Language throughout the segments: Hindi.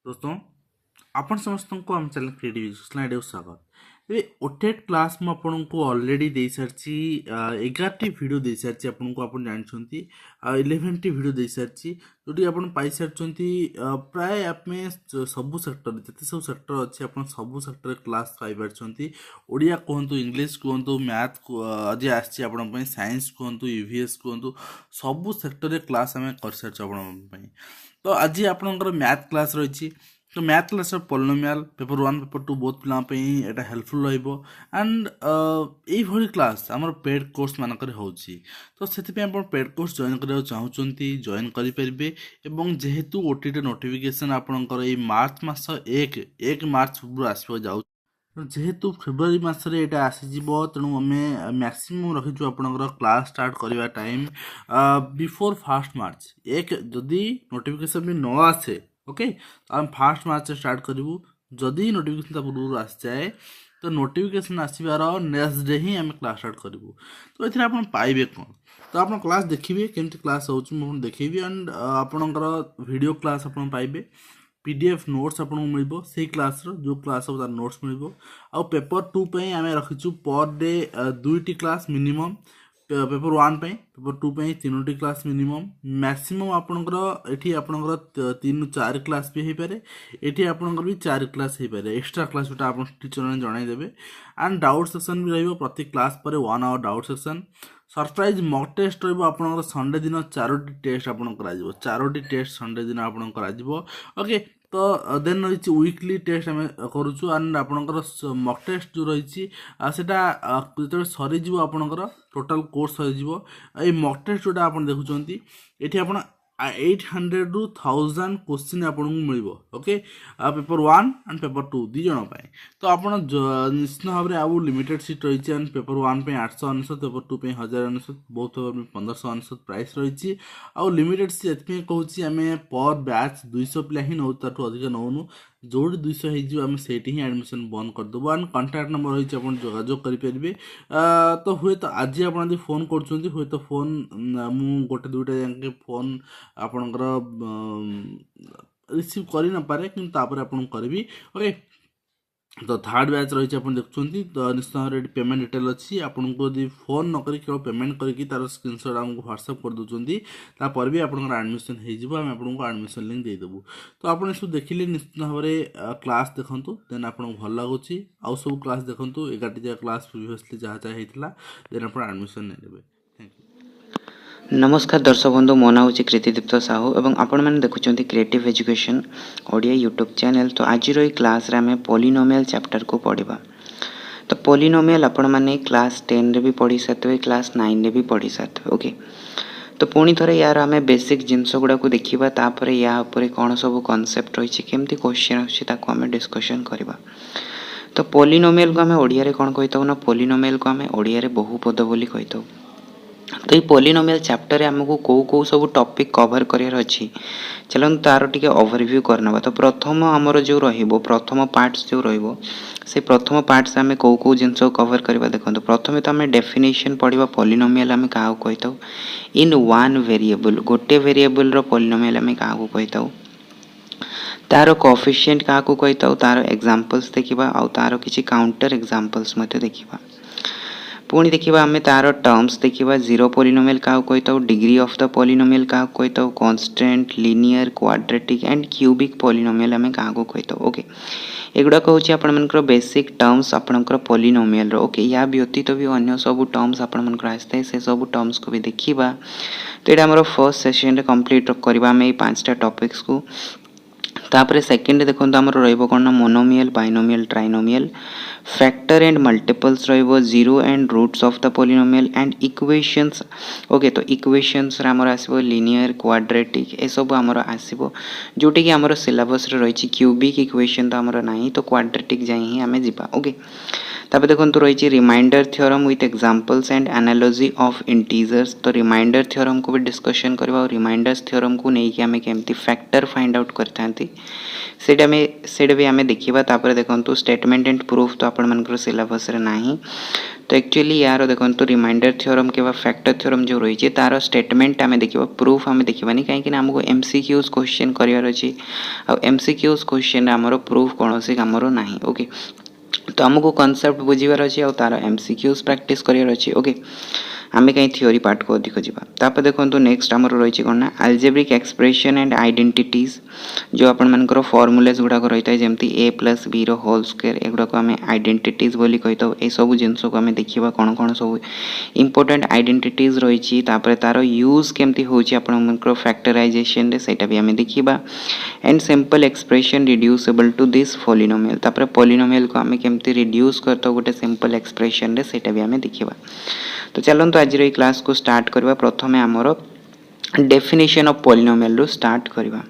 दोस्तों आपण समस्त को आम चैनल क्रिएटिव एजुकेशन आइडिया स्वागत। ए ओटेट क्लास मु आपन को ऑलरेडी दे सारची 11 टी वीडियो दे सारची आपन को आपण जानछंती 11 टी वीडियो दे सारची जोटी आपण पाई सारछंती प्राय आप में सब सेक्टर जते सब सेक्टर अछि आपण सब सेक्टर क्लास पाई परछंती। ओडिया कोहंतु इंग्लिश कोहंतु मैथ आज आछि आपण पई साइंस कोहंतु ईवीएस कोहंतु सब सेक्टर रे क्लास हमें कर सारछ आपण पई। तो आज आपनकर मैथ क्लास रही। तो math class polynomial paper 1 paper 2 बहुत पिला एटा हेल्पफुल रहिबो एंड एई भली क्लास हमर पेड कोर्स मानकर होउची। तो सेति आपण पेड कोर्स जॉइन करियो चाहुचंती जॉइन करि परिबे एवं जेहेतु ओटीटी नोटिफिकेशन आपनकर एई मार्च मास 1 मार्च पूर्व आसबो जाउ। जेहेतु फेब्रुआरी मासरे एटा आसीजिबो तेणु आमे मैक्सिमम रखिछु आपनकर क्लास स्टार्ट करिवा टाइम बिफोर फर्स्ट मार्च। एक जदि नोटिफिकेशन भी न आसे ओके तो हम फर्स्ट मार्च से स्टार्ट करूँ। जदि नोटिफिकेशन पूर्व आस जाए तो नोटिफिकेशन आसबार नेक्स्ट डे ही आम क्लास स्टार्ट करूँ। तो ये आप पाइबे कौन तो आप क्लास देखिए केमती क्लास हो देखी एंड आपणकर वीडियो क्लास आप पाइबे पीडीएफ नोट्स आपको मिल से क्लास जो क्लास हो तार नोट्स मिल आ पेपर 2 पे आम रखीचु पर डे 2टी क्लास मिनिमम पेपर 1 पे पेपर 2 पे 3टी क्लास मिनिमम मैक्सिमम आपणकर एठी आपणकर 3-4 क्लास भी हो पारे एठी आपणकर भी 4 क्लास हो पारे एक्स्ट्रा क्लास जोटा आप टीचर ने जणाई देबे एंड डाउट सेक्शन भी रहिबो प्रति क्लास पर 1 hour doubt section surprise mock test रहिबो आपणकर संडे दिन 4टी टेस्ट आपन करा जिवो 4टी टेस्ट संडे दिन आपन करा जिवो ओके। तो देन रही वीकली टेस्ट आम करुचु एंड आपणकर मॉक टेस्ट जो रही सेटा जो सरीज आपणकर टोटाल कोर्स सरीज मॉक टेस्ट जोटा आप देखुं ये आप 800 ରୁ 1000 क्वेश्चन आपको मिल ओके पेपर 1 एंड पेपर 2 दी जन तो आप निश्चित भाव में आउ लिमिटेड सीट रही एंड पेपर 1 पे 899 पेपर 2 पे 1099 बहुत पेपर 1599 प्राइस रही आउ लिमिटेड सीट कहूँ आम पर बैच 200 पिला ही नौ ताठू अधिक नौनु जोड़ी 200 होम से ही एडमिशन बंद करदेव एंड कंटाक्ट नंबर रही आप जोगाजोग करेंगे। तो हुए तो आज आप फोन कर हुए तो फोन मु गोटे 2टा जाके फोन आपणकर रिसीव कर न पारे कि आपन करी ओके। तो थर्ड बैच रही आप देखुं तो निश्चित भाव में पेमेंट डिटेल अच्छी आपको यदि फोन नक केवल पेमेंट करके तार स्क्रीनशॉट आमको व्हाट्सएप कर दूसर भी आप एडमिशन होमको एडमिशन लिंक देदेबू। तो आप सब देखिले निश्चित भाव में क्लास देखूँ देन आपको भल लगुच आउ सब क्लास देखूँ 11टी जगह क्लास प्रिवियसली जहाँ जहाँ होता देन आप एडमिशन नहीं थैंक यू। नमस्कार दर्शक बंधु मो ना हूँ कृतिदीप्त साहू और आपण मैंने देखुं creative education Odia YouTube channel. तो आज क्लास रे आम पॉलिनोमियल चैप्टर को पढ़ा। तो पॉलिनोमियल आपण मैंने क्लास 10 रे भी पढ़ी सारे क्लास 9 रे भी पढ़ी सारे ओके। तो पुणी थे यार आम बेसिक जिनस गुड़ा को देखा या कौन सब कॉन्सेप्ट रही केमती क्वेश्चन आम डिस्कशन करवा। तो पॉलिनोमियल को आम ओडिया कौन कही ना पॉलिनोमियल को आम ओडिया बहुपद बोली कही। तो ये पॉलिनोमियल चैप्टर आमको कौ सब टॉपिक कवर करार अच्छी चलो तार टे ओवरव्यू करना। तो प्रथम आमर जो प्रथम पार्ट्स जो से प्रथम पार्ट्स आम कौ जिनस कवर करवा देखो। प्रथम तो आम डेफिनेशन पढ़ा पॉलिनोमियल आम क्या कही इन वन वेरिएबल गोटे वेरिएबल पॉलिनोमियल आम क्या कही तार कोएफिशिएंट क्या कही तार एग्जांपल्स देखा आउ तार किसी काउंटर एग्जांपल्स देखा। पुणी देखा आम तार टर्म्स देखा जीरो पॉलिनोमियल क्या कही डिग्री ऑफ द पॉलिनोमियल क्या कही constant linear quadratic and cubic polynomial आम क्या कही ओके। एगुड़ाक हूँ आपर बेसिक टर्म्स आपणकर पॉलिनोमियल ओके। या व्यतीत भी अन्य सब टर्म्स आपंकर आसता है से सब टर्म्स को भी देखा। तो ये आम फर्स्ट सेशन रे कंप्लीट करवा आम ये 5टा टॉपिक्स को। तापर सेकेंड देखो आमर रन monomial binomial trinomial factor and multiples zero and roots of the polynomial and equations okay. तो इक्वेशंस आमर आसो लिनियर क्वाड्रेटिक ए सब आमर आसो जोटी कि आमर सिलेबस रही क्यूबिक इक्वेशन तो आमर ना तो क्वाड्रेटिक जाए ही आम जा ओके। तापर देखो रही remainder theorem with examples and analogy of integers. तो रिमाइंडर थ्योरम को भी डिस्कशन करबा और रिमाइंडर्स थ्योरम को नहीं आम केमती फैक्टर फाइंड आउट करथांती सेटा भी आम देखा। तापर देखो स्टेटमेंट एंड प्रूफ तो आपण सिलेबस रे नाही। तो एक्चुअली यार देखो रिमाइंडर थ्योरम के फैक्टर थ्योरम जो रही है तार स्टेटमेंट आम देखा, प्रूफ आम देखानी कहीं आमको एमसीक्यूज क्वेश्चन करार अच्छी। आ एमसीक्यूज क्वेश्चन आमर प्रूफ कौन से कमर ना। ओके, तो आमको कॉन्सेप्ट बुझीबार अच्छी और तार एमसीक्यूज प्रैक्टिस करार अच्छी। ओके, आम कहीं थ्योरी पार्ट को अधिक जावा। तापर देखो नेक्स्ट आमर रही कौन ना अल्जेब्रिक एक्सप्रेशन एंड आइडेंटिटीज जो आपर फॉर्मुलाज गुड़ाक रही है जमी ए प्लस बी रोल स्क्वायर एगुड़ाक आम आइडेंटिटीज बोली कही था। ये सब जिनस को आम देखा कौन कौन सब इंपोर्टेंट आइडेंटिटीज रही तार यूज केमती होकर फैक्टराइजेशन सेटा भी आम देखा। And simple expression reducible to this polynomial तापर पॉलिनोमियल को आम केमती रिड्यूस करता गोटे सिंपल एक्सप्रेशन रे सेटा भी आम देखा। तो चलते आज क्लास को स्टार्ट करवा। प्रथम आमर डेफिनेशन ऑफ पॉलिनोमियल रो स्टार्ट करवा।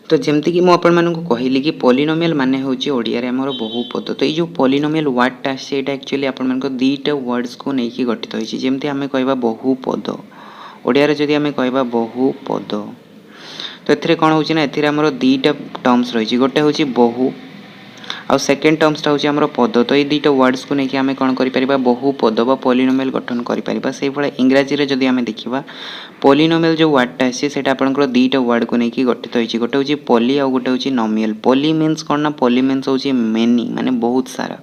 तो जमती कि मुझे कहली कि पॉलिनोमियल माने होची ओडिया रे हमर बहुपद। तो ये जो पॉलिनोमियल वर्डटा सेटा एक्चुअली आपण दुईटा वर्ड्स को लेकिन गठित होइछि। जेमती आमे कहबा बहुपद, ओडिया रे जदि आमे कहबा बहुपद तो एथिरे कोन होछि ना एथिरे हमर दुईटा टर्म्स रहिछि। गोटे होछि बहु आउ सेकेंड टर्म्सटा होछि हमर पद। तो ये दुईटा वर्ड्स को लेकिन आमे कोन करि परिबा बहुपद बा पॉलिनोमियल गठन करि परिबा। सेहि भळे इंग्रजी रे जदि आमे देखिबा पॉलिनोमियल जो वर्डटा आछि सेटा आपनकर दुईटा वर्ड को लेकिन गठित होइछि। गोटे होछि पॉली आउ गोटे होछि नोमियल। पॉली मीन्स कोन ना पॉली मीन्स होछि मेनी माने बहुत सारा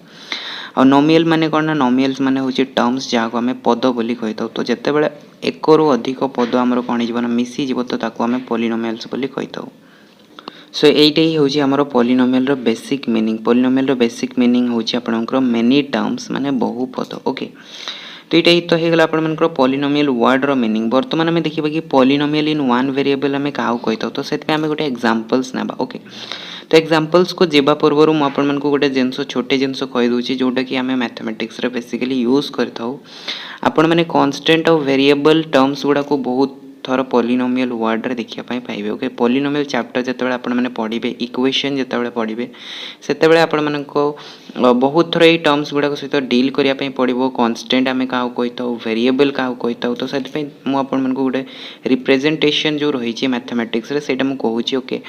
और नोमियल माने कोन ना नोमियल्स माने होछि टर्म्स जहाँ को आमे पद बोली कहिताउ। तो जेते बेले एक रु अधिक पद हमर कोन हिजबो ना मिसी जिवो तो ताको आमे पॉलिनोमियल्स बोली कहिताउ। सो एइटा ही होछि हमर पॉलिनोमियल रो बेसिक मीनिंग। पॉलिनोमियल रो बेसिक मीनिंग होछि आपनकर मेनी टर्म्स माने बहुपद। ओके, तो ये तो हो गला आपनकर पॉलिनोमियल वर्ड रो मीनिंग। वर्तमान आम देखिबा कि पॉलिनोमियल इन वन वेरिएबल आम क्या कही। तो से आम गोटे एग्जांपल्स नेबा। ओके, तो एग्जांपल्स को जेबा पूर्व मु आपन को गोटे जिनस छोटे जिनस कहि दूची जोटा कि आम मैथमेटिक्स रे बेसिकली यूज करथाउ। आपण माने कांस्टेंट और वेरिएबल टर्म्स गुडा को बहुत थर पॉलिनोमियल वर्ड रे देखिया पाइबे। ओके, पॉलिनोमियल चैप्टर जते आपण माने पढ़िबे इक्वेशन जते पढ़िबे सेते बेले आपण माने को बहुत थर ए टर्म्स गुडा सहित डील करिया पई पड़िबो। कांस्टेंट आमे काउ कहिताउ, वेरिएबल काउ कहिताउ। तो सेति पई मु आपण माने को गोटे रिप्रेजेंटेशन जो रही है मैथमेटिक्स रे सेटा मु कहूची। ओके,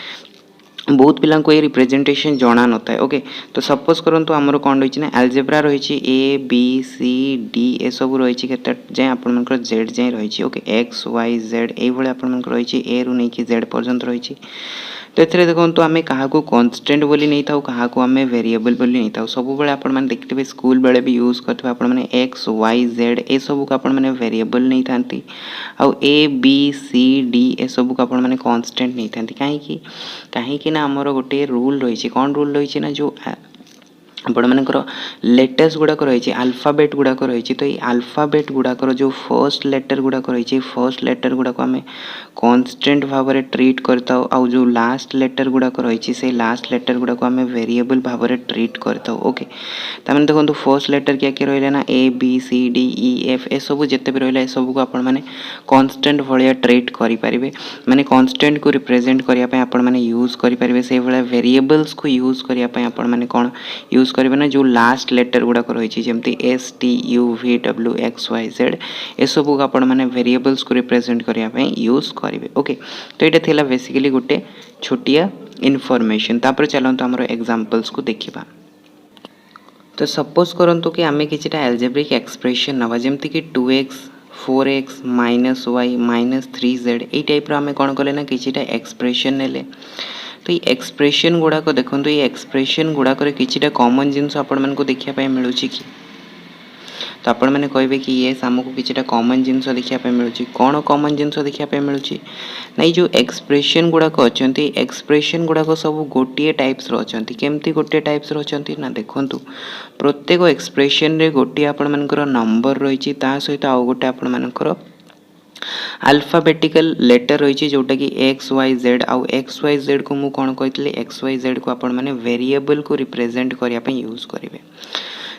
बहुत पिला को ये रिप्रेजेंटेशन जना न था। ओके, तो सपोज करंतु हमर कोन रही ना अलजेब्रा रही ए बी सी डी ए सब रही केते जाय आपण मनकर जेड जाय रही। ओके, एक्स वाई जेड ए भले आपण मनकर रही ए रु नै कि जेड पर्यंत रही। तो एथरे देखंतु आमे काहा को कांस्टेंट बोली नै थाउ, काहा को आमे वेरिएबल बोली नै थाउ। सब बेले आपण माने देखथिबे स्कूल बेले भी यूज करथिबे आपण माने एक्स वाई जेड ए सब को आपण माने वेरिएबल नै थांती आ ए बी सी डी ए सब को आपण माने कांस्टेंट नै थांती। काहे कि ना हमर गोटे रूल रही। कौन रूल रही ना जो आपण मानकर लेटर्स गुड़ाक रही अल्फाबेट गुड़ाक रही। तो ये अल्फाबेट गुड़ाकर जो फर्स्ट लेटर गुड़ाक रही फर्स्ट लेटर गुड़ाक आम कांस्टेंट भाव में ट्रीट करता आउ जो लास्ट लेटर गुड़ाक रही से लास्ट लेटर गुड़ाक आम वेरिएबल भाव में ट्रीट करता। ओके, तमें देखो फर्स्ट लेटर क्या क्या रहा ना A B C D E F ए सब जिते भी रहा सब को आपण मैंने कांस्टेंट भाया ट्रीट करें माने कांस्टेंट को रिप्रेजेंट करने आपण मैंने यूज करेंगे। से भाया वेरिएबल्स को यूज करने आपण मैंने कौन यूज करेंगे ना जो लास्ट लेटर गुड़ाक रही जमी S T U V W X Y Z ए सब को आपण मैंने वेरिएबल्स को रिप्रेजेंट करने यूज करेंगे। ओके, तो ये थिला बेसिकली गोटे छोटिया इनफॉरमेशन। तापर चलते आम एग्जांपल्स को देखा। तो सपोज करंतु कि आमे किछिटा एल्जेब्रिक एक्सप्रेशन नवा जमती कि 2x 4x minus Y minus 3z ये टाइप आम कौन कले ना किछिटा एक्सप्रेशन नेले। तो ये एक्सप्रेशन गुड़ाक देखो ये एक्सप्रेशन गुड़ाक किछिटा कॉमन जिनस आपण मानको देखिया पाए मिलुची कि। तो आपण मैंने कहे कि ये आमको किछिटा कॉमन जिनस देखिया मिलुची। कौन कॉमन जिनस देखिया मिलुची ना जो एक्सप्रेशन गुड़ाक अच्छा एक्सप्रेशन गुड़ाक सब गोटे टाइप्स रही। केमती गोटे टाइप्स रही ना देखु प्रत्येक एक्सप्रेशन रे गोटे आपण मानकर नंबर रही सहित आउ गोटे आपण मानकर अल्फाबेटिकल लेटर रही जोटा कि एक्स वाई जेड आउ एक्स वाई जेड को मु कौन कही एक्स वाई जेड को आपण मैंने वेरिएबल को रिप्रेजेंट करने यूज करेंगे।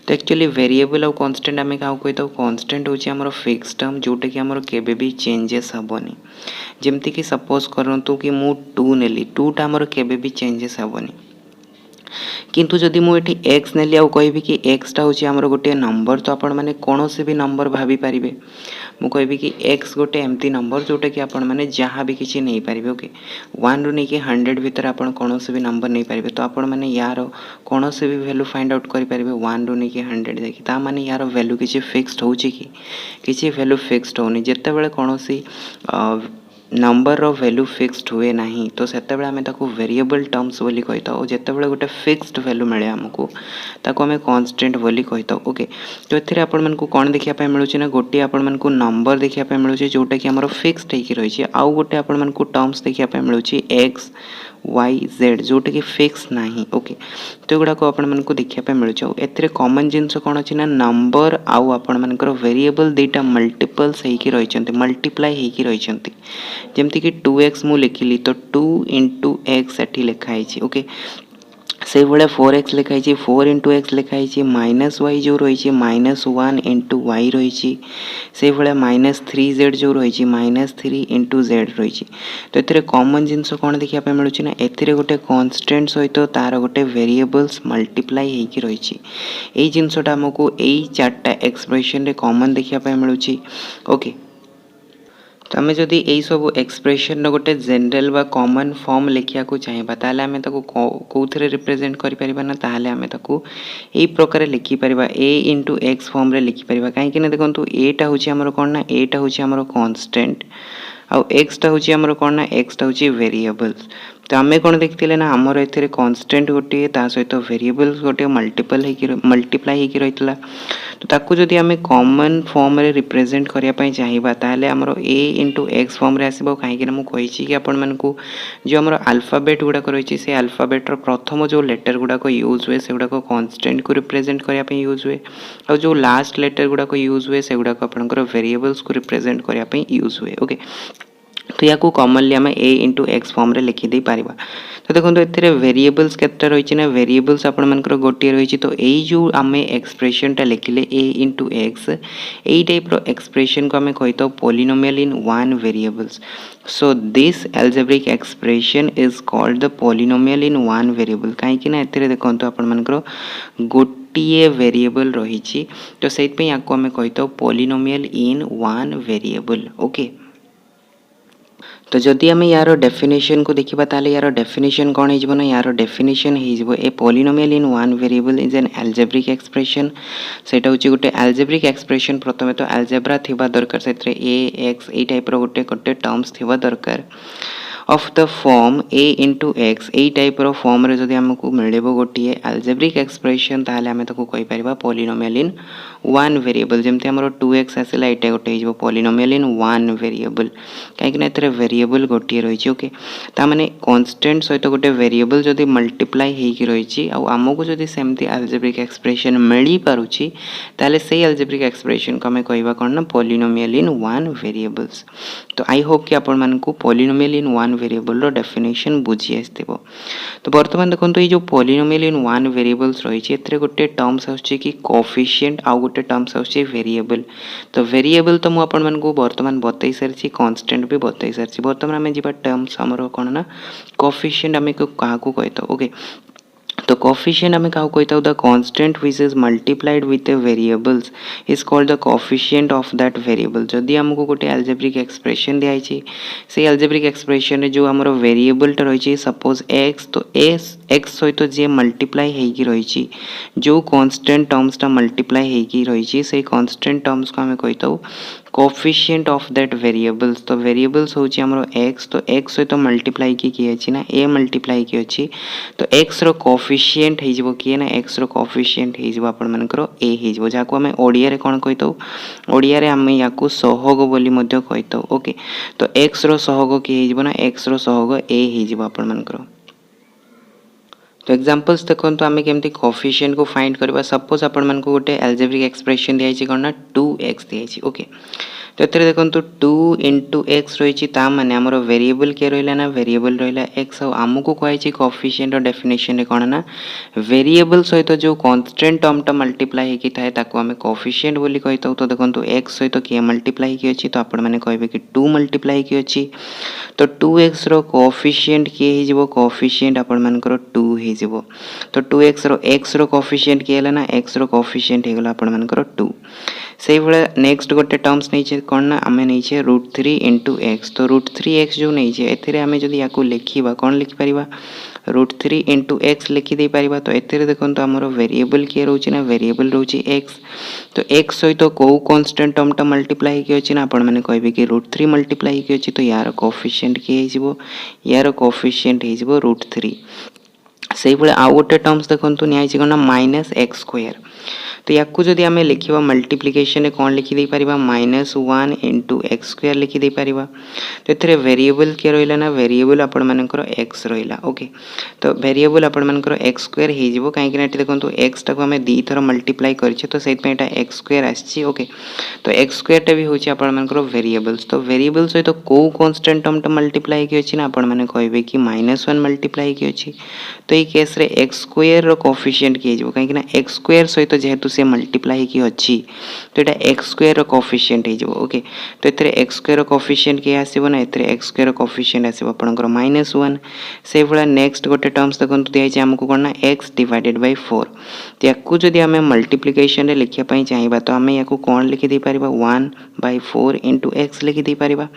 तो एक्चुअली वेरिएबल और कांस्टेंट आम क्या कही था कांस्टेंट होची हमर फिक्स टर्म जोटा कि हमर केबे भी चेंजेस हेबनी। जेमती कि सपोज करंतु कि मु 2 नेली 2 टा हमर केबे भी चेंजेस हेबनी किंतु जदि मुझे एक्स नेली आउ कहबी कि एक्सटा हूँ आमर गोटे नंबर तो आपण मैंने कौन से भी नंबर भाभी पारे मु कहबी कि एक्स गोटे एमती नंबर जोटा कि आपण मैंने जहाँ भी किसी नहीं पारे ओके 1 रु नहीं 100 भितर आप कौन से भी नंबर नहीं पारे तो आपण मैंने यार कौन से भी वैल्यू फाइंड आउट करेंगे 1 रु नहीं 100 देखिए ता माने यार वैल्यू किसी फिक्स्ड हो कि वैल्यू फिक्स्ड होनी जिते बड़े कौन सी नंबर रो वैल्यू फिक्स्ड हुए नहीं तो से आम वेरिएबल टर्म्स बोली कही था जिते बड़े गोटे फिक्स्ड वैल्यू मिले आमको ताको आम कांस्टेंट बोली कही था ओके तो ये आपण को कौन देखा मिलूँ ना गोटे आपण को नंबर देखा मिलूँ जोटा कि आम फिक्स्ड होगी रही आउ गोटे आपण को टर्म्स देखा मिलूँ एक्स वाई जेड जोटा कि फिक्स नहीं ओके तो गुड़ाक आपण को देखा मिलूँ ए कॉमन जिनस कौन अच्छी ना नंबर आउ आपण मानकर वेरिएबल दुईटा मल्टीपल्स होगी रही मल्टीप्लाई होगी रही जमती कि 2x मु लिखिली तो 2 इंटू एक्स एटी लिखाई ओके से भाया 4x लिखाई 4 इंटू एक्स लिखाई माइनस वाई जो रही -1 इंटू वाई रही से भाया -3z जो रही -3 इंटू जेड रही तो ये कॉमन जिनस कौन देखा मिलूँ ना ए गोटे कन्स्टेंट सहित तार गोटे वेरिएबल्स मल्टीप्लाई होगी रही यही जिनसटा आमको यही 4टा एक्सप्रेशन रे कॉमन देखा मिलूँ ओके तो आम जदि यही सब एक्सप्रेशन गोटे जनरल बा कॉमन फॉर्म लिखा चाहिए ताहले आम कौन रिप्रेजेंट करें ताहले आम यही प्रकार लिखिपर ए इंटू एक्स फॉर्म रे लिखिपर कहीं देखो एटा हूँ आमर कौन ना एटा हूँ आमर कांस्टेंट आउ एक्सटा हूँ आमर कौन ना एक्सटा हूँ वेरिएबल्स तो आम कौन देखते ना आमर ए कांस्टेंट गोटे सहित वेरिएबल्स गोटे मल्टीप्लाई होगी रही तो ताकू जदि आम कॉमन फॉर्म रे रिप्रेजेंट करने चाहिए ताहले आमर ए इंटू एक्स फॉर्म रे आसो कहीं मुझे कि आपण मानकू जो आमर अल्फाबेट गुड़ाक रही से अल्फाबेटर प्रथम जो लेटर गुड़ाक यूज हुए से गुड़ाक कांस्टेंट को रिप्रेजेंट करने यूज हुए और जो लास्ट लेटर गुड़ाक यूज हुए से गुड़ाक आपंकर वेरिएबल्स को रिप्रेजेंट करने यूज हुए ओके तो या कॉमनली आम ए इंटू एक्स फॉर्म रे लिखिदे पारिबा तो देखो ए वेरिएबल्स केतटा रही ना वेरिएबल्स आपंकर गोटे रही तो यही जो आम एक्सप्रेशनटा लिखिले ए इंटू एक्स यही टाइप रो एक्सप्रेशन को आम कही था polynomial in one variables so this algebraic expression is called the polynomial in one variable कहीं ए देखो आपंकर गोटे वेरिएबल रही तो से आम कही था polynomial in one variable okay तो जदि आम यार डेफिनेशन को देखा ताले यार डेफिनेशन कौन हो ना यार डेफिनेशन हो a polynomial in one variable is an algebraic expression सेटा हूँ गोटे एल्जेब्रिक एक्सप्रेशन प्रथमे तो एल्जेब्रा थिबा दरकार से ए एक्स ए टाइप रो गोटे गोटे टर्म्स थिबा दरकार of the form A into x यही टाइप रो फॉर्म रे जदि हमको मिले गोटे एल्जेब्रिक एक्सप्रेशन ताहले आम ताको कहि परिबा पॉलिनोमियल इन वन वेरिएबल जमती आमर 2x आसला ये गोटे हो पॉलिनोमियल इन वन वेरिएबल कहीं वेरिएबल गोटे रही ओके ताने कांस्टेंट सहित गोटे वेरिएबल जदि मल्टीप्लाई होगी रही आमको जदि सेमती एल्जेब्रिक एक्सप्रेशन मिल पारुछि ताले से एल्जेब्रिक एक्सप्रेशन को आम कहवा कौन ना पॉलिनोमियल इन वन वेरिएबल्स तो आई होप कि आपण मानकू पॉलिनोमियल इन वन वेरिएबल रो डेफिनेशन बुझी आसथिबो तो बर्तमान देखो ये जो पॉलिनोमियल इन वन वेरिएबल्स रही है गोटे टर्म्स आछे कि कोफिशिएंट आउ गोटे टर्म्स आछे वेरिएबल तो वेरिएबल तो मुझे आपण बर्तमान बतई सारी कांस्टेंट भी बतई सारी बर्तमान आम जी टर्म्स आमर कौन ना कोफिशिएंट आम क्या कही था ओके तो कोफिशिएंट आम क्या कही था the constant which is multiplied with A variables is called the coefficient of that variable जदि आमको गोटे एल्जेब्रिक एक्सप्रेशन दिखाई से एल्जेब्रिक एक्सप्रेशन जो आमर वेरिएबलटा रही सपोज एक्स तो एक्स सहित जी मल्टीप्लाई होगी रही जो कांस्टेंट टर्म्सटा मल्टीप्लाई होगी रही से कांस्टेंट टर्म्स को आम कही था कोफिशिएंट ऑफ दैट वेरिएबल्स तो वेरिएबल्स हूँ आमर एक्स तो एक्स सहित मल्टीप्लाई किए अच्छी ना ए मल्टीप्लाई की अच्छी तो एक्स रो कोफिशिएंट हो किए ना एक्स रो कोफिशिएंट हो आपंकर ए हो जहाँ आम ओडिया कौन कही था ओडिया रे आम या सहग बोली कही था ओके तो एक्स रो सहग किए हो ना एक्स रो सहग ए हो आपंकर तो एग्जांपल्स देखो तो आम केमती कोफिशिएंट को फाइंड करबा सपोज आपण मानको गोटे एल्जेब्रिक एक्सप्रेशन दिखाई कौन ना 2x दिखाई ओके तो एथिरे देखंतु 2 into x रही माने आमर वेरिएबल के रहिला ना वेरिएबल रहिला x और आमको कहै कोएफिशिएंट और डेफिनेशन रे कोन ना वेरिएबल सहित जो कांस्टेंट टर्म टा मल्टीप्लाई हेकी थाए ताको हमें कोएफिशिएंट बोली कहैतौ। तो देखंतु x सहित के मल्टीप्लाई हेकी अछि तो आपण माने कहबे कि 2 मल्टीप्लाई हेकी अछि तो 2x रो कोएफिशिएंट के हे जिवो कोएफिशिएंट आपण मानकर 2 हे जिवो। तो 2x रो x रो कोएफिशिएंट के हला ना x रो कोएफिशिएंट हे गला आपण मानकर 2। सेही भले नेक्स्ट गोटे टर्म्स नै छै कोन ना हमें नै छै √3 * x। तो √3x जो नै छै एथिरे हमें जदी याकू लिखिबा कोन लिखि परिबा √3 * x लिखि दे परिबा। तो एथिरे देखंतु हमर वेरिएबल के रहउछि ना वेरिएबल रहउछि x। तो x सहित को कांस्टेंट टर्म टा मल्टीप्लाई के अछि ना आपण माने कहबे कि √3 मल्टीप्लाई के अछि तो यार कोएफिशिएंट के हे जिवो यार कोएफिशिएंट हे जिवो √3। सेही भले आ गोटे टर्म्स देखंतु न्याय छै कोन -x²। तो याकू जदि आमे लिखिबा मल्टीप्लिकेशन रे कोन लिखि दे परिबा -1 * x² लिखि दे परिबा। तो एथरे वेरिएबल के रहिला ना वेरिएबल आपण मानकर x रहिला। ओके तो वेरिएबल आपण मानकर x² हे जिवो काहे कि एठी देखंतु x टाको हमें दी थर मल्टीप्लाई करछे तो सेत पे एटा x² आछि। ओके तो x² टा भी होछि आपण मानकर वेरिएबल्स। तो वेरिएबल सहित को कांस्टेंट टर्म टा मल्टीप्लाई के अछि ना आपण माने कहबे कि -1 मल्टीप्लाई के अछि। तो ई केस रे x² रो कोएफिशिएंट के जिवो काहे कि ना x² सहित जेहेतु से मल्टीप्लाई की अछि तो एटा x² रो कोएफिशिएंट हे जिवो। ओके तो एथरे x² रो कोएफिशिएंट के आसीबो ना एथरे x² रो कोएफिशिएंट आसीबो आपनकर -1। से भला नेक्स्ट गोटे टर्म्स देखंतु दिया छै हमकु कोन ना x / 4। तो याकू जदि हमें मल्टीप्लिकेशन रे लिखिया पई चाहिबा तो हमें याकू कोन लिखि दे परिबा 1/4 * x लिखि दे परिबा।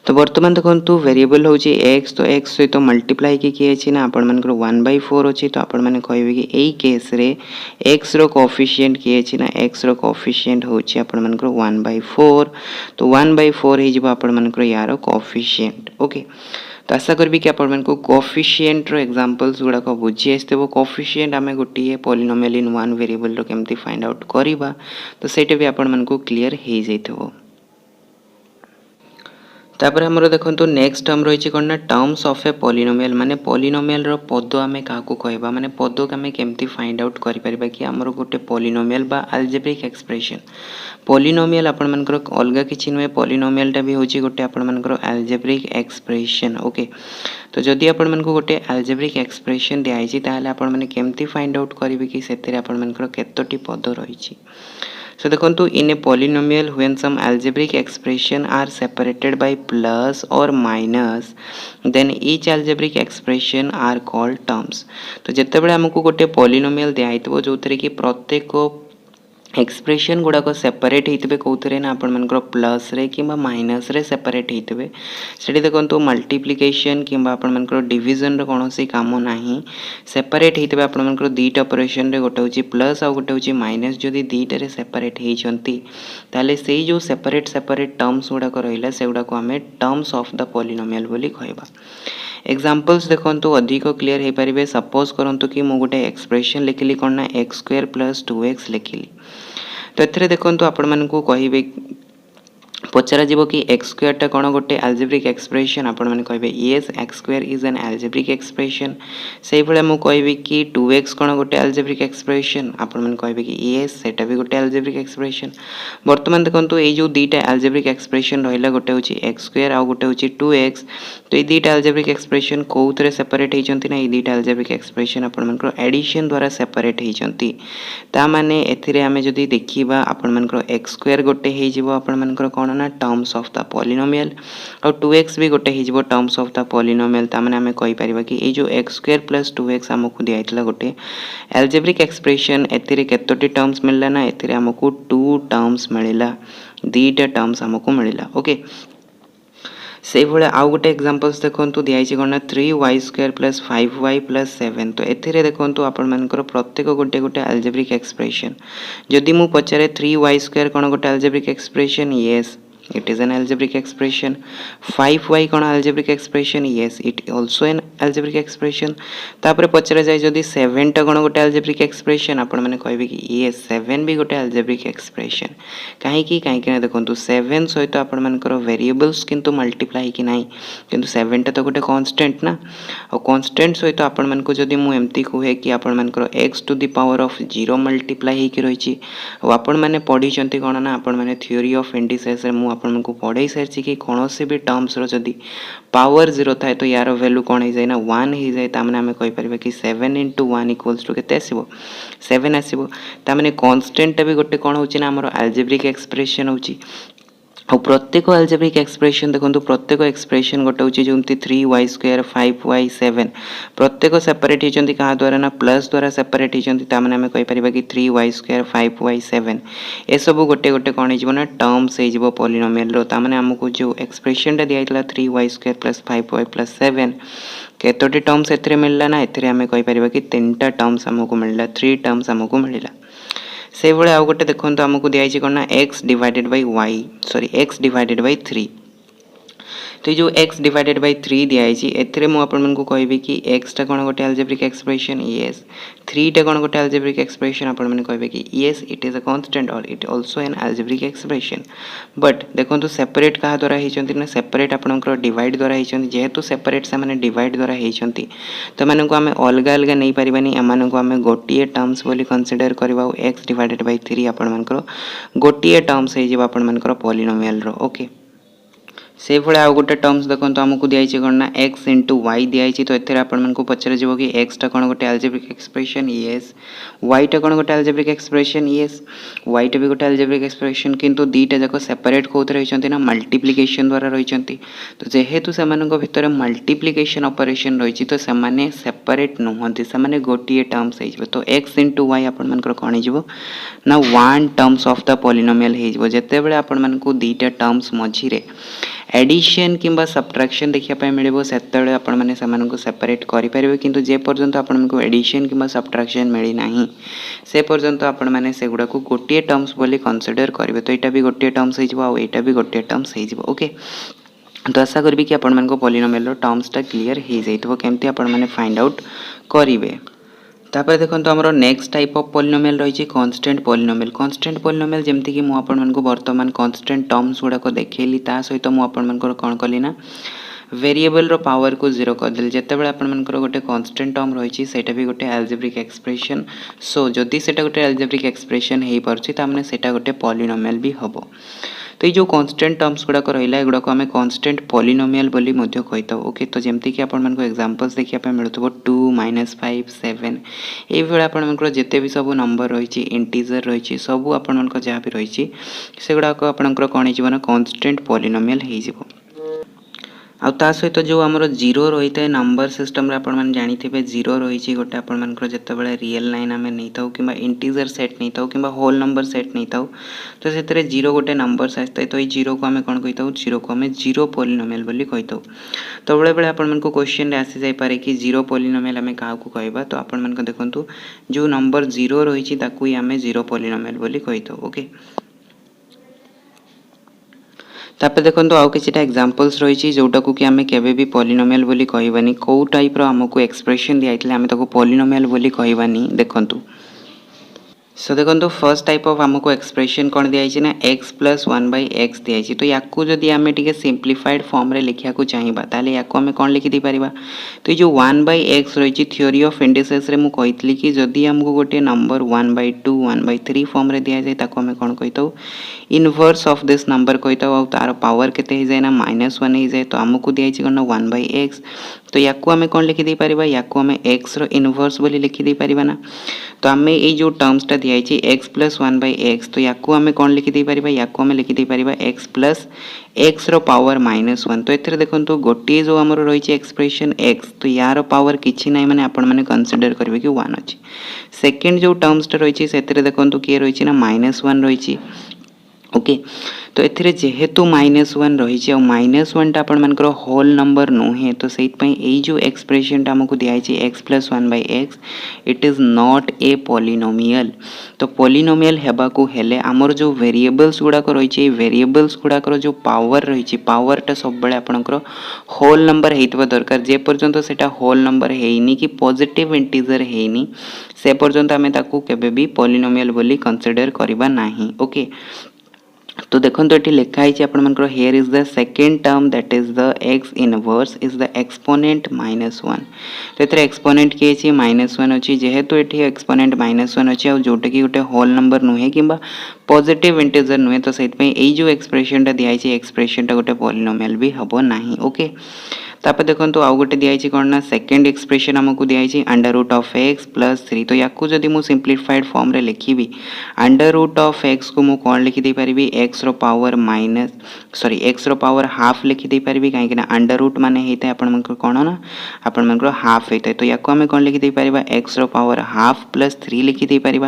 तो वर्तमान देखंतु वेरिएबल होची x। तो x सहित मल्टीप्लाई के अछि ना आपण मानकर 1/4 अछि। तो आपण माने कहबे कि एई केस रे x रो कोएफिशिएंट के अछि ना x रो कोएफिशिएंट होची आपण मानकर 1/4। तो 1/4 हे जिवो आपण मानकर यार कोएफिशिएंट। ओके तो आशा करबी कि आपण मानको कोएफिशिएंट रो एग्जांपल्स गुडा को बुझी आस्तेबो। कोएफिशिएंट हमें गोटिए पॉलिनोमियल इन वन वेरिएबल रो केमति फाइंड आउट करिबा तो सेटा भी आपण मानको क्लियर हे जैथबो। तापर हमरो देखंतु नेक्स्ट टर्म रही कोन ना टर्म्स ऑफ ए पॉलिनोमियल माने पॉलिनोमियल रो पद हमें काको कहबा माने पद को हमें केमति फाइंड आउट करि परिबा कि हमरो गोटे पॉलिनोमियल बा अल्जेब्रिक एक्सप्रेशन। पॉलिनोमियल आपण मानकर अलगा किछि नय पॉलिनोमियल टा भी होची गोटे आपण मानकर अल्जेब्रिक एक्सप्रेशन। ओके तो जदि आपण मानको गोटे अल्जेब्रिक एक्सप्रेशन दिया छि ताले आपण माने केमति फाइंड आउट करिवे कि सेतेरे आपण मानकर केतोटी पद रही छि। So देखंतु in a polynomial when some algebraic expression are separated by plus or minus then each algebraic expression are called terms। तो जेतेबेले हमकु गोटे polynomial दिया हितबो जोथरे कि प्रत्येक एक्सप्रेशन गुडा को सेपरेट हेतिबे कोथरे ना आपण मानकर प्लस रे किबा माइनस रे सेपरेट हेतिबे। सेठी देखंतु मल्टीप्लिकेशन किबा आपण मानकर डिवीजन रो कोनोसी काम नाही सेपरेट हेतिबे आपण मानकर दीटा ऑपरेशन रे गोटे होची प्लस आ गोटे होची माइनस जदी दीटा रे सेपरेट हेई छंती ताले सेही जो सेपरेट टर्म्स गुडा को रहिला से गुडा को हमें टर्म्स ऑफ द पॉलिनोमियल बोली कहबा। एग्जांपल्स देखंतु अधिक क्लियर हे परिबे। सपोज करंतु कि मु गोटे एक्सप्रेशन लिखली कोन ना x² + 2x लिखली तो एथरे देखंतु आपण मानकू कहिबे पचरा जीवो कि x² टा कोन गोटे अल्जेब्रिक एक्सप्रेशन आपण माने कहबे yes x² is an algebraic expression. सेही भले मु कहबे कि 2x कोन गोटे अल्जेब्रिक एक्सप्रेशन आपण माने कहबे कि यस सेटा भी गोटे अल्जेब्रिक एक्सप्रेशन। वर्तमान देखंतु ए जो दीटा अल्जेब्रिक एक्सप्रेशन रहिला गोटे होची x² आ गोटे होची 2x तो ए दीटा अल्जेब्रिक एक्सप्रेशन कोउतरे सेपरेट हेई चंती ना ए दीटा अल्जेब्रिक एक्सप्रेशन आपण मानकर एडिशन द्वारा सेपरेट हेई चंती। ता माने एथिरे हमें जदी देखिबा आपण मानकर x² गोटे हेई जिवो आपण मानकर कोन ना टर्म्स ऑफ द पॉलिनोमियल और 2x भी गोटे हिजबो टर्म्स ऑफ द पॉलिनोमियल। ता माने हमें कहि परिबा कि ए जो x² + 2x हमकु दियाइतला गोटे अल्जेब्रिक एक्सप्रेशन एथिरे केतोटी टर्म्स मिलला ना एथिरे हमकु 2 टर्म्स मिलिला दीटा टर्म्स हमकु मिलिला। ओके से भले आउ गोटे एग्जांपल्स देखंतु दियाइछि कोन 3y² + 5y + 7 तो एथिरे देखंतु आपण मानकर प्रत्येक गोटे गोटे अल्जेब्रिक एक्सप्रेशन जदि मु पचारे 3y² कोन गोटे algebraic expression yes it is an algebraic expression. 5y कौन algebraic expression? Yes, it also an algebraic expression. तापर पचरा जाए जदि 7 टा कौन गोटे algebraic expression आपण माने कहबे कि yes 7 भी गोटे algebraic expression. काहेकि ना देखंतु 7 सहित आपण मानकर वेरिएबल्स किंतु मल्टीप्लाई कि नाही किंतु 7 टा तो गोटे कांस्टेंट ना और कांस्टेंट सहित आपण मानको जदि मु एम्ति कहे कि आपण मानकर x to the power of 0 multiply हे कि रहिछि और आपण माने पढी चंती कोन ना आपण माने थ्योरी ऑफ इंडिसेस रे मु आपण को पढाई सारछि कि कोनोसे भी टर्म्स रो जदि पावर 0 थाए तो यार वैल्यू कोन हे जाय ना 1 हे जाय ता माने हमें कहि परिबा कि 7 * 1 = केते आसीबो 7 आसीबो ता माने कांस्टेंट भी गोटे कोन होछि ना हमर अलजेब्रिक एक्सप्रेशन होछि और प्रत्येक अलजेब्रिक एक्सप्रेशन देखो प्रत्येक एक्सप्रेशन गोटे हूँ जमी 3y² 5y7 प्रत्येक सेपरेट होती क्या द्वारा ना प्लस द्वारा सेपरेट होती आम कहीपर कि 3y² 5y7 ये सब गोटे गोटे कौन हो टर्म्स हो पॉलिनोमियल रो तामाने आमको जो एक्सप्रेशन दिया 3y² + 5y + 7 केतोटी टर्म्स एथिरे मिलला ना एथिरे आम कहीपर कि 3टा टर्म्स आमको मिलला 3 टर्म्स आमको मिलला से भाई आउ गोटे देखो आमको दिखाई कौन ना x divided by y sorry x divided by 3 तो जो x डिवाइडेड बाय 3 दिखाई एथिरे मु आपन को कहबी कि x टा कोन गोटे अलजेब्रिक एक्सप्रेशन यस 3 टा कोन गोटे अलजेब्रिक एक्सप्रेशन आपन माने कहबे कि yes it is a constant और it also an algebraic expression but देखो तो सेपरेट कहा द्वारा हेचंती ना सेपरेट आपनकर डिवाइड द्वारा हेचंती जेहेतु सेपरेट से माने डिवाइड द्वारा हेचंती तो माने को हमें अलग अलग नहीं परिबानी एमान को हमें गोटिए टर्म्स बोली कंसीडर करबा x डिवाइडेड बाय 3 आपन मानकर गोटिए टर्म्स हे जे आपन मानकर पॉलिनोमियल रो ओके से भाई आउ गोटे टर्म्स देखो आमको दिखाई कौन ना x * y दिखाई तो एथे आपण को पचार जीव कि x टा कौन गोटे अलजेब्रिक एक्सप्रेशन यस y टा कौन गोटे अलजेब्रिक एक्सप्रेशन यस y टा भी गोटे अलजेब्रिक एक्सप्रेशन किंतु दीटा जाक सेपरेट कोथ रही ना मल्टीप्लिकेशन द्वारा रही तो जेहेतु से भितर मल्टीप्लिकेशन ऑपरेशन रही तो से सेपरेट नुहति से गोटे टर्म्स हो तो x * y आपण मानकर कौन हो ना 1 टर्म्स ऑफ द पॉलिनोमियल हो जिते बड़े आपण मानक दीटा टर्म्स मझिरे एडिशन किंबा सब्ट्रैक्शन देखिया मिले से आपण मैंने सेपरेट करेंगे किंतु जे पर्यंत आपण को एडिशन किंबा सब्ट्रैक्शन मिली ना से पर्यंत आपण मैंने से गुड़ा को गोटे टर्म्स बोली कंसीडर करेंगे तो यहाँ भी गोटे टर्म्स हो यहाँ भी गोटे टर्म्स हो ओके तो आशा करी कि आपण मानक पॉलिनोमियल टर्म्सटा क्लीयर हो जाइए केमती आपण मैंने फाइंड आउट करेंगे तापर देखो तो आमर नेक्स्ट टाइप ऑफ पॉलिनोमियल रही कांस्टेंट पॉलिनोमियल जमती कि मुझे बर्तमान कांस्टेंट टर्म्स गुड़ाक देखली ता सहित मुझे कौन कली ना वेरिएबल रो पावर को 0 करदेली जितेबाला आपर गोटे कांस्टेंट टर्म रही है भी गोटे अलजेब्रिक एक्सप्रेशन सो जदि से गोटे अलजेब्रिक एक्सप्रेशन हो पारे से गोटे पॉलिनोमियल भी हम तो ये जो कांस्टेंट टर्म्स गुड़ाक रहा है आम कांस्टेंट पॉलिनोमियल बोली कही था ओके तो जमती कि आपको एग्जांपल्स देखा मिलूँ 2 - 5 7 ये आपंकर जिते भी सब नंबर रही इंटीजर रही सब आपण जहाँ भी रही से गुड़ाक आपंकर कौन हो कांस्टेंट पॉलिनोमियल हो आउ ता सहित जो आमर जीरो रही है नंबर सिस्टम रे आपण जानी जीरो रही गोटे आपर जिते रियल लाइन आम नहीं था कि इंटीजर सेट नहीं था कि होल नंबर सेट नहीं था तो से जीरो गोटे नंबर आसता है तो ये जीरो को आम कौन कही था जीरो को आम जीरो पॉलिनोमियल बोली कही था तो बेले बेले आपण क्वेश्चन आसी जापे कि जीरो पॉलिनोमियल आम क्या कहवा तो आपण देखो जो नंबर जीरो रही आम जीरो पॉलिनोमियल बोली कही था ओके तापर देखो आउ कि एग्जांपल्स रही जोटा को कि आम केवे भी पॉलिनोमियल बोली कहबानी कौ टाइप आमको एक्सप्रेशन दिखाई आम ताको पॉलिनोमियल बोली कहबानी देखंतु सो देखो फर्स्ट टाइप ऑफ आमको एक्सप्रेशन कौन दिखाई ना x + 1/x दिखाई तो या जदि आम टे सिंप्लीफाइड फॉर्म रे लिखा चाहिए ताले या आम कौन लिखिदी पारिबा तो ये जो 1/x रही थ्योरी ऑफ इंडिसेस रे मु कही कि जदि आमको गोटे नंबर 1/2 1/3 फॉर्म रे दिया जाए ताको आम कौन कही था इनवर्स ऑफ दिस नंबर कही था तार पावर केते हो जाए ना -1 हो जाए तो आमको दिखाई कौन 1/x तो या आम कौन लिखिदी पारिबा या आम x रो इनवर्स बोली लिखिदी पारिबा ना तो आम ये जो टर्म्सटा दिखाई x + 1/x तो या आम कौन लिखिदी पारिबा या आम लिखिदी पारिबा x + x रो पावर -1 तो एथरे देखंतु गोटे जो हमर रही एक्सप्रेशन x तो यार पावर किछि नै माने आपण माने कंसीडर करबे कि 1 अछि सेकंड जो टर्म्सटा रही सेथरे देखंतु के रही ना -1 रही ओके तो एथिरे जेहेतु -1 रही -1 आपण मानकर होल नंबर नुहे तो से जो एक्सप्रेशन आमको दिखाई x plus 1/x it is not a polynomial तो पॉलिनोमियल हेबाकू हेले आमर जो वेरिएबल्स गुड़ाक रही वेरिएबल्स गुड़ाक जो पावर रही पावरटा सब बेले आपणकर होल नंबर होइतबा दरकार जे पर्यंत सेटा होल नंबर हेनी कि पॉजिटिव इंटीजर हेनी से पर्यंत आमे ताकू केबे भी पॉलिनोमियल बोली कंसीडर करबा नाही ओके तो देखो ये लिखाई आपंकर here is the second term that is the x inverse is the exponent -1 तो ये एक्सपोनेंट किए -1 अच्छी जेहेतु ये एक्सपोनेंट -1 अच्छी और जोटा कि गोटे होल नंबर नुहे कि पॉजिटिव इंटीजर नुहे तो से जो एक्सप्रेशनटा दिखाई एक्सप्रेशनटा गोटे पॉलिनोमियल भी हम ना ओके तापर देखो आउ गोटे दिखाई कौन ना सेकेंड एक्सप्रेशन आमको दिखाई under root of X plus 3 तो या जदि मु सिंप्लीफाइड फॉर्म रे लिखी अंडर रूट ऑफ एक्स को मुझे कौन लिखिदे पारि एक्स रो पावर माइनस सॉरी एक्स रो पावर हाफ लिखिदे पारि कहीं अंडर रूट माने होता है आपण कौन ना आपण हाफ होता है तो या आम कौन लिखिदे पारि एक्स रो पावर हाफ प्लस 3 लिखिदे पारि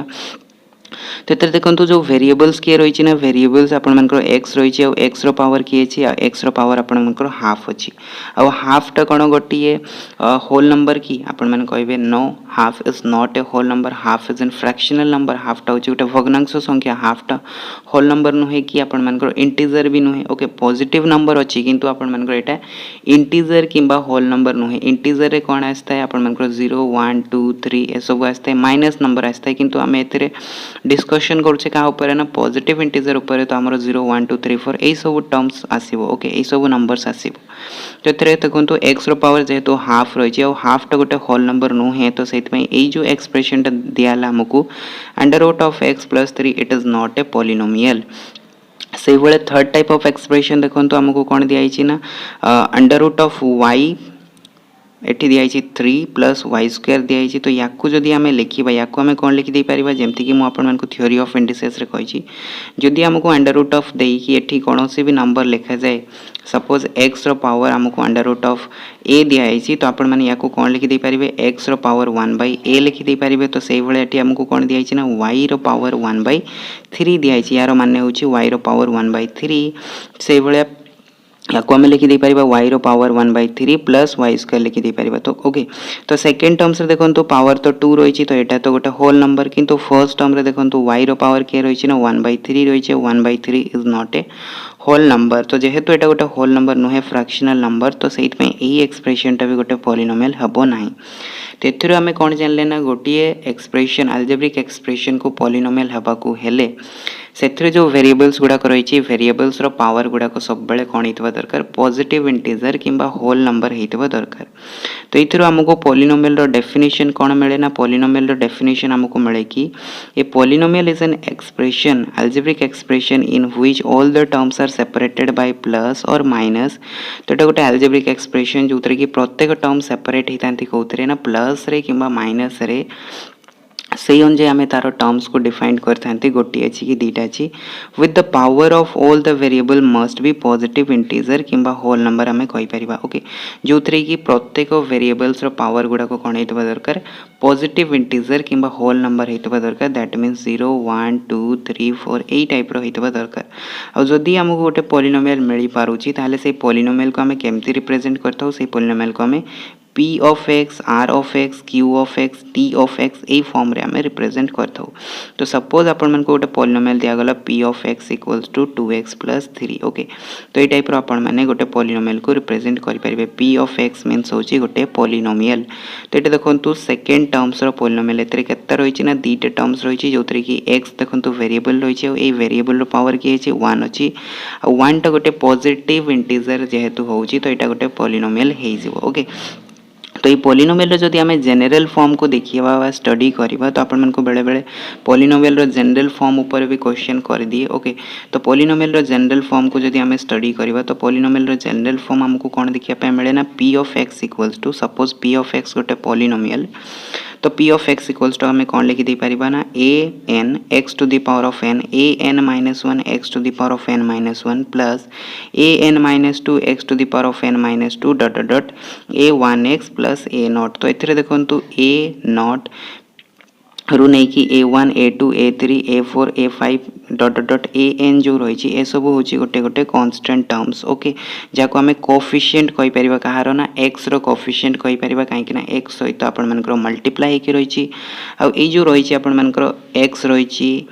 तो ये देखो जो वेरिएबल्स किए रही ना वेरिएबल्स आपर एक्स रही एक्स रो पावर किए एक्स रो पावर आपर हाफ अच्छी आ हाफटा कौन गोटे होल नंबर कि आपण कहे no half is not a whole number half is an fractional number हाफटा हूँ गोटे भग्नांश संख्या हाफटा होल नंबर नुहे कि आपर इंटीजर भी नुहे ओके पॉजिटिव नंबर अच्छी किंतु आपर यहाँ इंटीजर किंबा होल नंबर नुहे इंटीजर रे कौन आसता है आपर 0 1 2 3 ए सब आसता है माइनस नंबर आसता है किंतु आम ए डिस्कशन करुचे क्या ऊपर ना पॉजिटिव इंटीजर ऊपर तो आमर 0 1 2 3 4 यही सब टर्म्स आसो ओके यही सब नंबर्स आसो तो ये देखो एक्स रो पावर जेहेतु हाफ रही है हाफटा गोटे होल नंबर नुहे तो से जो एक्सप्रेशन दियाला आमको under root of X plus 3 it is not a polynomial से भाई थर्ड टाइप ऑफ एक्सप्रेशन देखो आमको कौन दिखाई ना अंडर रूट ऑफ वाई एटी दिखाई 3 प्लस वाई स्क्वायर दिखाई तो या जदि आम लिखा या आम कौन लिखिदे पार जमती कि मुझे थ्योरी ऑफ इंडिसेस कही जदि आमको अंडर रूट ऑफ देकी कौन भी नंबर लिखा जाए सपोज एक्स रो पावर आमको अंडर रूट ऑफ ए दिखाई तो आपण मैंने या कौन लिखिदे पारे एक्स रो पावर 1/a लिखिदे पारे तो से भाई आमको कौन दिखाई ना वाई रो पावर 1/3 दिखाई यार मान हूँ वाई रो पावर 1/3 से भाया या आम लिखिदे पार वाई रो पावर 1/3 प्लस वाई स्क्वायर लिखिदे पार तो ओके तो सेकेंड टर्म्स देखो पावर तो 2 रही तो यहाँ तो गोटे होल नंबर किंतु फर्स्ट टर्म देखो वाई रो पावर किए रही ना 1/3 रही है 1/3 is not a whole number तो जेहेतु यहाँ गोटे होल नंबर नुहे फ्रैक्शनल नंबर तो से एक्सप्रेशनटा भी गोटे पॉलिनोमियल हम ना तो ये आम कौन जानले ना गोटे एक्सप्रेशन अल्जेब्रिक एक्सप्रेशन को पॉलिनोमियल हवाकू हेले से जो वेरिएबल्स गुड़ाक रही वेरिएबल्स रो पावर गुड़ाक सब बेले कौन होता दरकार पॉजिटिव इंटीजर किंबा होल नंबर होता दरकार तो ये आमको पॉलिनोमियल रो डेफिनेशन कौन मिले ना पॉलिनोमियल रो डेफिनेशन आमको मिले कि a polynomial is an expression algebraic expression in which all the terms are separated by plus और माइनस तो ये गोटे अल्जेब्रिक एक्सप्रेशन जो कि प्रत्येक टर्म सेपरेट होता कौन ना प्लस रे किंबा माइनस रे से अनुसार आम तार टर्म्स को डिफाइन करते गोटे अच्छी कि दुईटा अच्छी with the power of all the variable must be positive integer किंबा होल नंबर आम कहीपर ओके जो थी कि प्रत्येक वेरिएबल्स रो पावर गुड़ाक कौन होता दरकार पॉजिटिव इंटीजर किंबा होल नंबर होता दरकार दैट मीन्स 0 1 2 3 4 यही टाइप होता दरकार आ जदि आमको गोटे पॉलिनोमियल मिल पारुची ताहले से पॉलिनोमियल को आम केमती रिप्रेजेंट करता से पॉलिनोमियल को आम P of x, R of x, Q of x, T of x यही फॉर्म रे आमे रिप्रेजेंट करता तो सपोज आपण मन को गोटे पॉलिनोमियल दिया गला P of x equals to 2x plus 3 okay तो ये टाइप आपण मैंने गोटे पॉलिनोमियल को रिप्रेजेंट करि परिबे P of x मीन्स होची गोटे पॉलिनोमियल तो ये देखंतु सेकंड टर्म्स रो पॉलिनोमियल एतरे केत्ता रहिछि ना दीटा टर्म्स रहिछि जोतरे कि x देखंतु वेरिएबल रहिछि आ ए वेरिएबल रो पावर कि अछि 1 अछि आ 1 टा गोटे पॉजिटिव इंटीजर जेहेतु होउछि तो एटा गोटे पॉलिनोमियल हेइ जिवो ओके तो ये पॉलिनोमियल जदि आम जेनेल फॉर्म को देखा स्टडी करवा तो आपण को बेले बेले पॉलिनोमियल जेनेल फॉर्म ऊपर भी क्वेश्चन कर दिए ओके तो पॉलिनोमियल जेनेल फॉर्म को जदि आम स्टडी करवा तो पॉलिनोमियल जेनेल फॉर्म आमको कौन देखा मिले ना P of x equals to suppose P of x गोटे पॉलिनोमियल तो P of x equals to आम कौन लिखिदे पारिबा ना a n x to the power of n a n minus 1 x to the power of n minus 1 plus a n minus 2 x to the power of n minus 2 dot dot a 1x plus a naught तो ये देखो a नॉट रू नहीं कि A1 A2 A3 A4 A5 dot dot dot A N जो रही ए सब हूँ गोटे गोटे कन्स्टांट टर्म्स ओके जहाँ आम कोफिशिएंट कहीपर कहार ना एक्स रोफिशिएंट कहीपर कहीं एक्स सहित आपर मल्टीप्लाई हो रही आई जो रही आपर एक्स रही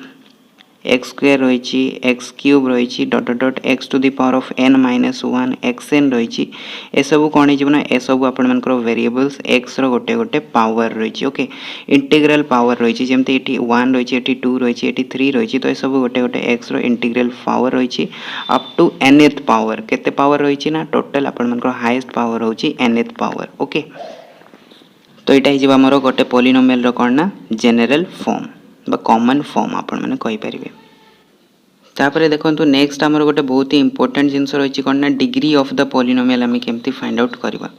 एक्स स्क्वायर रही एक्स क्यूब रही dot dot X to the power of n minus 1 X N रही ए सब कौन हो सब आपर वेरिएबल्स एक्स रो गोटे गोटे पावर रही ओके इंटीग्रल पावर रही जमती ये 1 रही 2 रही 3 रही तो ये सब गोटे गोटे एक्स रो इंटीग्रल पावर रही अप टू nth पावर केते पावर रही ना टोटल आपर हाईएस्ट पावर होची nth पावर ओके तो यहाँ होमर गोटे पॉलिनोमियल कौन ना जेनेरल फॉर्म बा कॉमन फॉर्म आपण मैंने कहीपर तापर देखो नेक्स्ट आमर गोटे बहुत ही इंपोर्टेंट जिनस रही कौन ना डिग्री ऑफ द पॉलिनोमियल आम केमती फाइंड आउट करवा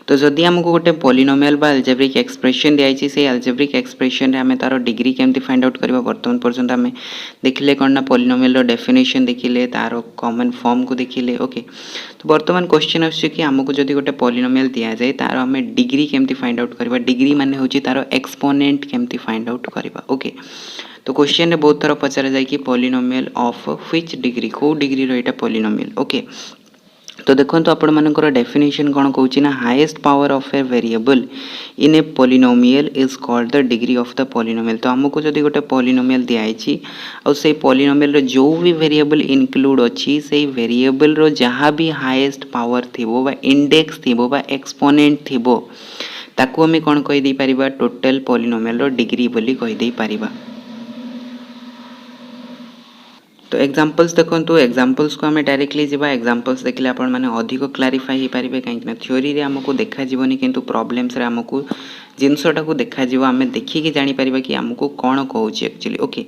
तो जदि आमको गोटे पॉलिनोमियल बा अल्जेब्रिक एक्सप्रेशन दिखाई से अल्जेब्रिक एक्सप्रेशन आम तार डिग्री केमती फाइंड आउट करवा बर्तमान पर्यंत आम देखिले कौन ना पॉलिनोमियल डेफिनेशन देखिले तार कॉमन फॉर्म को देखिले ओके तो बर्तमान क्वेश्चन आसुछि कि आमको जदि गोटे पॉलिनोमियल दिया जाए तार आम डिग्री केमती फाइंड आउट करवा डिग्री माने होछि तार एक्सपोनेंट केमती फाइंड आउट करवा ओके तो क्वेश्चन बहुत थर पचार जाए कि पॉलिनोमियल ऑफ व्हिच डिग्री को डिग्री रो एटा पॉलिनोमियल ओके तो देखो तो आपण मानकर डेफिनेशन कौन कहूँ ना highest power of a variable in A polynomial is called the degree of the polynomial तो आमको जदि गोटे पॉलिनोमियल दिखाई और से पॉलिनोमियल रो जो भी वेरिएबल इनक्लूड अच्छी से वेरिएबल रो जहाँ भी हाईएस्ट पावर थिबो बा इंडेक्स थिबो बा एक्सपोनेंट थिबो ताकू आम कौन कही दे परिबा टोटल पॉलिनोमियल रो डिग्री बोली कही दे परिबा तो एग्जांपल्स देखो एग्जांपल्स को आम डायरेक्टली जावा एग्जांपल्स देखले आपण माने अधिक क्लारिफाई हो पारे कहीं थ्योरी रे आमको देखा जीवनी किंतु प्रॉब्लम्स रे आमको जिनसटा को देखा जीव आम देखिकी जानी परिबा कि आमको कौन कहूँ एक्चुअली ओके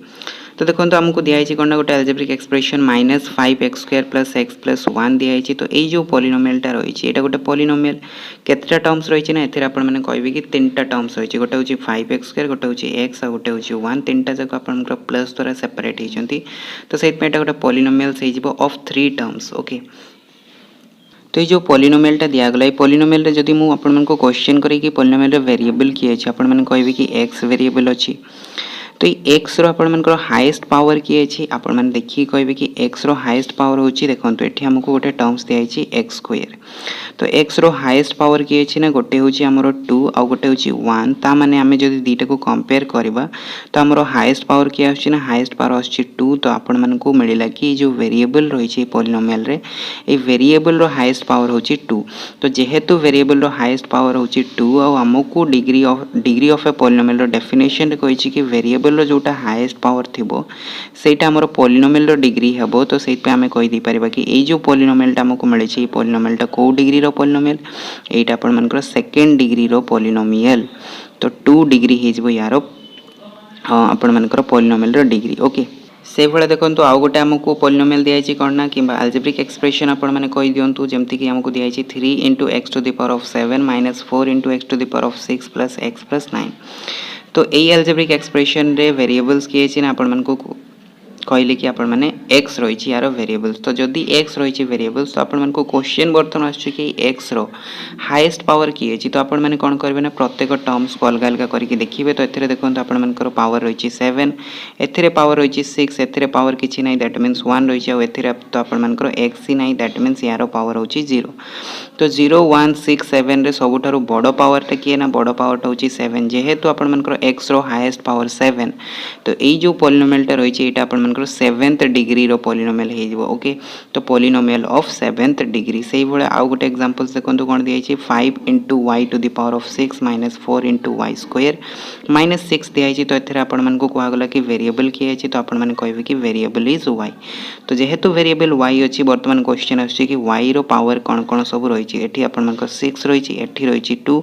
तो देखो आमको दिखाई कौन गोटे अल्जेब्रिक एक्सप्रेशन -5x² + x + 1 दिखाई तो ये जो पॉलिनोमियलटा रही है गोटे पॉलिनोमियल केतटा टर्म्स रही ना एथे आपण मैंने कहे कि 3टा टर्म्स रही गोटे हूँ 5x² गोटे हूँ x और गोटे हूँ 1 3टा जाक आप प्लस द्वारा सेपरेट होती तो से गोटे पॉलिनोमियल्स हो ऑफ 3 टर्म्स ओके तो ये जो पॉलिनोमियलटा दिगला ये पॉलिनोमियल जदि मुझे आपको क्वेश्चन करी कि पॉलिनोमियल वेरिएबल किए अच्छे आप कहे कि एक्स वेरिएबल अच्छी तो ये एक्स रो हाईएस्ट पावर किए अच्छी आप देखिए कहे कि एक्स रो हाईएस्ट पावर होची देखो ये आमको गोटे टर्म्स दिखाई एक्स स्क्वायर तो एक्स रो हाईएस्ट पावर किए अच्छी ना गोटे हूँ आमर 2 आउ गोटे हूँ 1 ता माने आम जब दुईटा को कंपेयर करवा तो आमर हाईएस्ट पावर किए आना हाईएस्ट पावर आसूँ 2 तो आपण को मिलला कि जो वेरिएबल रही पॉलिनोमियल रे ये वेरिएबल रो हाईएस्ट पावर हूँ 2 तो जेहेतु वेरिएबल रो हाईएस्ट पावर हूँ 2 आमको डिग्री ऑफ ए पॉलिनोमियल रो डेफिनेशन कही कि वेरिएबल रो जोटा हाईएस्ट पावर थिबो सेटा हमर पॉलिनोमियल रो डिग्री हेबो तो सेट पे आमे कहि दी परिबा कि ए जो पॉलिनोमियलटा हमको मिले छी पॉलिनोमियलटा को डिग्री रो पॉलिनोमियल एटा अपन मनकर सेकंड डिग्री रो पॉलिनोमियल तो 2 डिग्री हे जबो यारो अपन मनकर पॉलिनोमियल रो डिग्री ओके से भाई देखो तो आउ गोटे आमको पॉलिनोमियल दिखाई कौन ना कि अल्जेब्रिक एक्सप्रेशन आपण मैंने कही दिंतु जमती कि आमको दिखाई 3 × x⁻⁷ - 4 × x⁻⁶ + x + 9 तो यही अल्जेब्रिक एक्सप्रेशन रे वेरिएबल्स किए ना आपण को कहले कि आपण मैंने एक्स रही यार वेरिएबल्स तो जदि एक्स रही वेरिएबल्स तो आपण को क्वेश्चन बर्तमान आसुछि कि एक्स रो हाईएस्ट पावर किए तो आपण मैंने कौन करेंगे ना प्रत्येक टर्म्स को अलग अलग करके देखिए तो एथे देखो आपण मनकर पावर रही 7 एथे पावर रही 6 एथे पावर किछि नै दैट मीन्स 1 रही और एथे तो आपण मनकर एक्स ही नै दैट मीन्स यार पावर होछि 0 तो 0 1 6 7 रे सबुठारु बड़ पावरटा किए ना बड़ पावरटा होछि 7 जेहेतु आपण मनकर एक्स रो हाईएस्ट पावर 7 तो ये जो पॉलिनोमियलटा रही एटा आपण 7th डिग्री रो पॉलिनोमियल हो ओके तो पॉलिनोमियल ऑफ 7th डिग्री से भाई आउ गोटे एग्जांपल्स देखो कौन दिखाई 5 × y⁻⁶ - 4 × y² -6 दिखाई तो एथे आपण मन को कहगला कि वेरिएबल किए अच्छी तो आपण मैंने कहे कि वेरिएबल इज y तो जेहेतु वेरिएबल y अच्छी बर्तमान क्वेश्चन आसुछि कि y रो पावर कौन कौन सब रही एठी आपण मन 6 रही एठी रही 2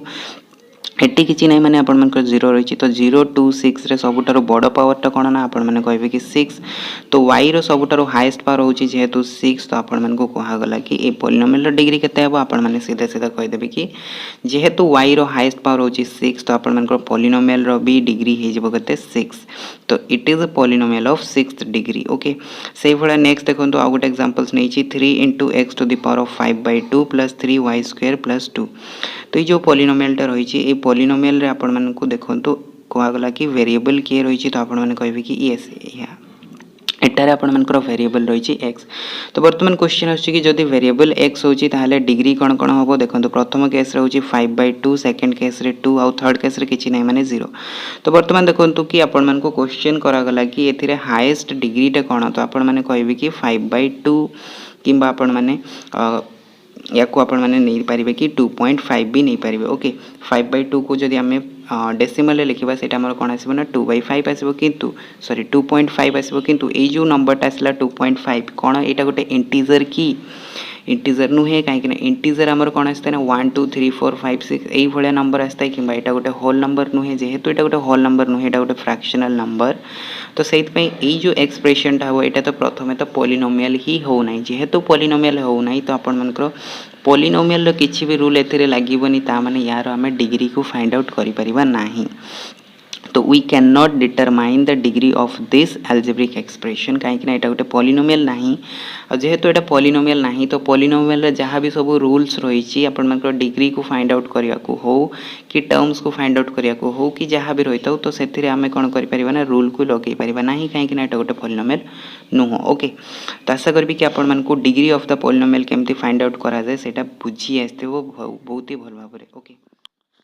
एटी किसी ना माने आपण मनकर 0 रही तो 0 2 6 रे सबुठारु बड़ पावरटा कौन ना आपण मैंने कहे कि 6 तो y रो सबुठारु हाईएस्ट पावर होची जेहेतु 6 तो आपण मन को कहगला कि ए पॉलिनोमियल रो डिग्री केते हेबो आपण माने सीधा सीधा कहि देबे कि जेहेतु y रो हाईएस्ट पावर होची 6 तो आपण मनकर पॉलिनोमियल रो भी डिग्री हे जबो केते 6 तो it is a polynomial of 6th degree okay से भला नेक्स्ट देखो आ गोटे एग्जांपल्स नै छी 3 × x⁵/2 + 3y² + 2 तो ये जो पॉलिनोमियलटा रही पॉलिनोमियल रे आपण मानकु देखंतु कहगला कि वेरिएबल किए रही तो आपण माने कहबे कि यस एटारे आपनकर वेरिएबल रही एक्स। तो बर्तमान क्वेश्चन आछि जदि वेरिएबल एक्स होची ताहले डिग्री कौन कौन हम देखो प्रथम केस रे होची 5/2 सेकंड केस रे 2 आउ थर्ड केस रे किछि नै माने 0। तो बर्तमान देखो कि आपण मन को क्वेश्चन करा गला कि एथिरे हाईएस्ट डिग्री टे कौन तो आपण माने कहबे कि 5/2 किंबा आपण माने या को आपण माने नहीं पारिबे कि 2.5 भी नहीं पारिबे। ओके 5/2 को जदि आमे डेसिमल लिखा से कौन आसो ना 2/5 आसो किंतु सॉरी 2.5 आसो किंतु ये जो नंबरटा आसला 2.5 कौन यहाँ गोटे इंटीजर की इंटीजर नुहे कहीं इंटीजर आमर कौन आसता है 1 2 3 4 5 6 यही भाया नंबर आसता है कि यहाँ गोटे होल नंबर नुहे जेहेतु यहाँ गोटे होल नंबर नुहे यहाँ गोटे फ्रैक्शनल नंबर तो से जो एक्सप्रेशन हम यहाँ तो प्रथम तो पॉलिनोमियल ही होना जेहेतु पॉलिनोमियल होना तो आपंकर पॉलिनोमियल किसी भी रूल एथिरे लागबनी ताने यार आम डिग्री को फाइंड आउट करिपरिबा नाही। तो we can not determine the degree of this algebraic expression कहीं यहाँ गोटे पॉलिनोमियल नाही जेहेतु यहाँ पॉलिनोमियल नाही तो पॉलिनोमियल जहाँ भी सब रूल्स रही आपंकर डिग्री को फाइंड आउट करने को हो कि टर्म्स को फाइंड आउट करने को हो कि जहाँ भी रही था तो से आम कौन कर रूल को लगे पार ना कहीं यहाँ गोटे पॉलिनोमियल नुह। ओके तो आशा करी कि आपण को डिग्री ऑफ द पॉलिनोमियल केमती फाइंड आउट करा जाए बुझी आसो बहुत ही भल भाव। ओके।